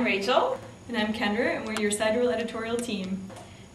Rachel. And I'm Kendra, and we're your SideReel editorial team.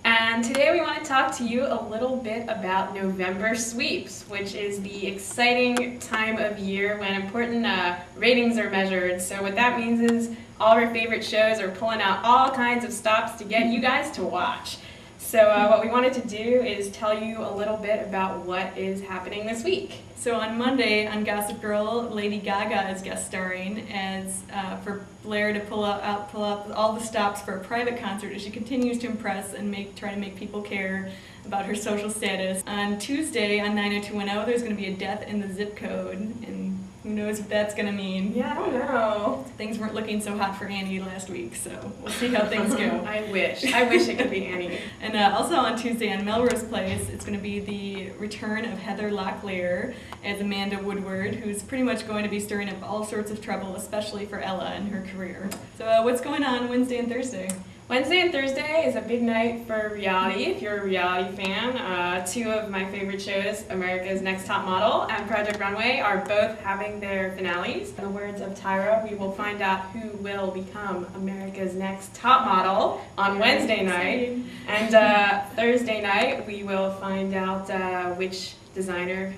And today we want to talk to you a little bit about November sweeps, which is the exciting time of year when important ratings are measured. So what that means is all of our favorite shows are pulling out all kinds of stops to get you guys to watch. So what we wanted to do is tell you a little bit about what is happening this week. So on Monday on Gossip Girl, Lady Gaga is guest starring as for Blair to pull up all the stops for a private concert as she continues to impress and try to make people care about her social status. On Tuesday on 90210, there's going to be a death in the zip code, and who knows what that's going to mean. Yeah, I don't know. Things weren't looking so hot for Annie last week, so we'll see how things go. I wish it could be Annie. And also on Tuesday on Melrose Place, it's going to be the return of Heather Locklear as Amanda Woodward, who's pretty much going to be stirring up all sorts of trouble, especially for Ella and her career. So what's going on Wednesday and Thursday? Wednesday and Thursday is a big night for reality, if you're a reality fan. Two of my favorite shows, America's Next Top Model and Project Runway, are both having their finales. In the words of Tyra, we will find out who will become America's Next Top Model on Wednesday night. And Thursday night, we will find out which designer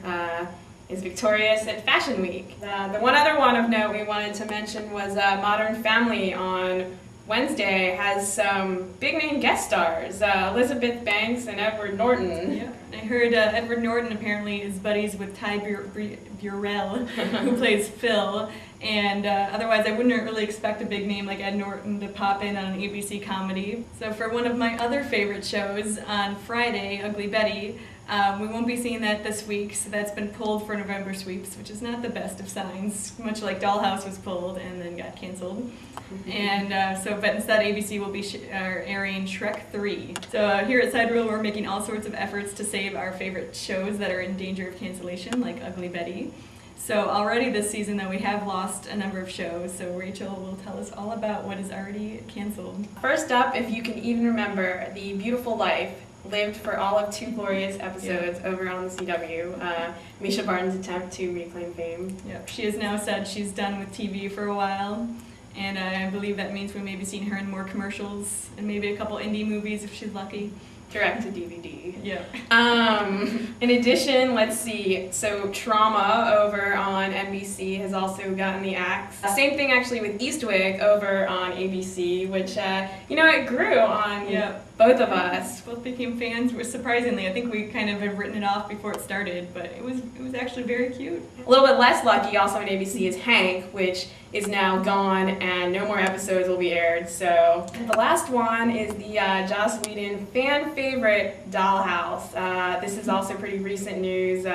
is victorious at Fashion Week. The one other one of note we wanted to mention was Modern Family on Wednesday has some big name guest stars, Elizabeth Banks and Edward Norton. Yeah, I heard Edward Norton apparently is buddies with Ty Burrell, who plays Phil, and otherwise I wouldn't really expect a big name like Ed Norton to pop in on an ABC comedy. So for one of my other favorite shows on Friday, Ugly Betty, we won't be seeing that this week, so that's been pulled for November sweeps, which is not the best of signs, much like Dollhouse was pulled and then got canceled. And but instead ABC will be airing Shrek 3. So here at SideReel we're making all sorts of efforts to save our favorite shows that are in danger of cancellation, like Ugly Betty. So already this season though we have lost a number of shows, so Rachel will tell us all about what is already canceled. First up, if you can even remember, The Beautiful Life lived for all of 2 glorious episodes over on the CW. Misha Barton's attempt to reclaim fame. Yep, she has now said she's done with TV for a while, and I believe that means we may be seeing her in more commercials and maybe a couple indie movies if she's lucky. Direct to DVD. Yeah. In addition, let's see, so Trauma over on NBC has also gotten the axe. Same thing actually with Eastwick over on ABC, which, it grew on both of us. Both became fans, surprisingly. I think we kind of have written it off before it started, but it was actually very cute. A little bit less lucky also on ABC is Hank, which is now gone and no more episodes will be aired. So the last one is the Joss Whedon fan favorite Dollhouse. This is also pretty recent news.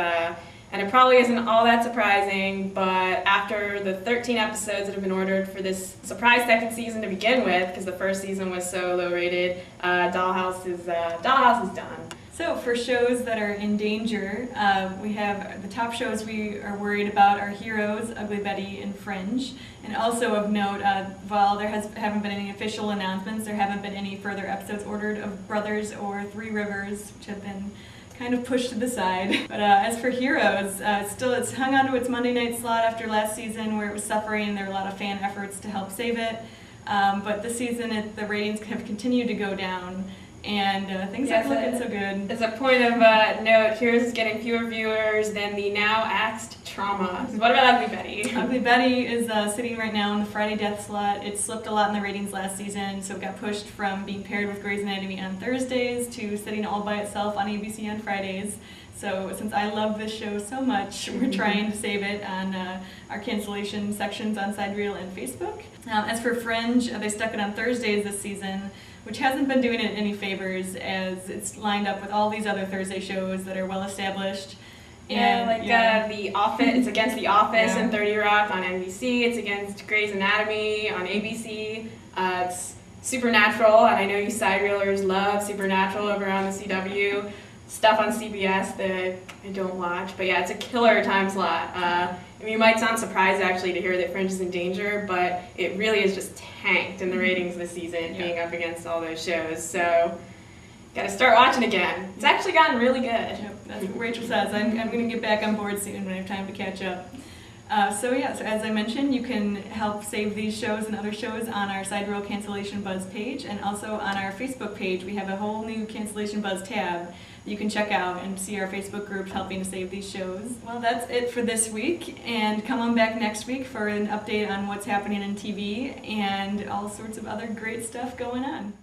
And it probably isn't all that surprising, but after the 13 episodes that have been ordered for this surprise second season to begin with, because the first season was so low rated, Dollhouse is done. So for shows that are in danger, we have the top shows we are worried about are Heroes, Ugly Betty, and Fringe. And also of note, while there haven't been any official announcements, there haven't been any further episodes ordered of Brothers or Three Rivers, which have been kind of pushed to the side. But as for Heroes, it's hung on to its Monday night slot after last season where it was suffering. There were a lot of fan efforts to help save it. But this season the ratings have continued to go down, and things aren't looking so good. As a point of note, Heroes is getting fewer viewers than the now axed Trauma. What about Ugly Betty? Ugly Betty is sitting right now in the Friday death slot. It slipped a lot in the ratings last season, so it got pushed from being paired with Grey's Anatomy on Thursdays to sitting all by itself on ABC on Fridays. So since I love this show so much, we're trying to save it on our cancellation sections on SideReel and Facebook. As for Fringe, they stuck it on Thursdays this season, which hasn't been doing it any favors as it's lined up with all these other Thursday shows that are well established. The Office. It's against The Office and 30 Rock on NBC. It's against Grey's Anatomy on ABC. It's Supernatural, and I know you SideReelers love Supernatural over on the CW. Stuff on CBS that I don't watch, but yeah, it's a killer time slot. You might sound surprised actually to hear that Fringe is in danger, but it really is just tanked in the ratings this season, being up against all those shows. So, gotta start watching again. It's actually gotten really good. Yep, that's what Rachel says. I'm gonna get back on board soon when I have time to catch up. So as I mentioned, you can help save these shows and other shows on our SideReel Cancellation Buzz page, and also on our Facebook page. We have a whole new Cancellation Buzz tab you can check out and see our Facebook groups helping to save these shows. Well, that's it for this week, and come on back next week for an update on what's happening in TV and all sorts of other great stuff going on.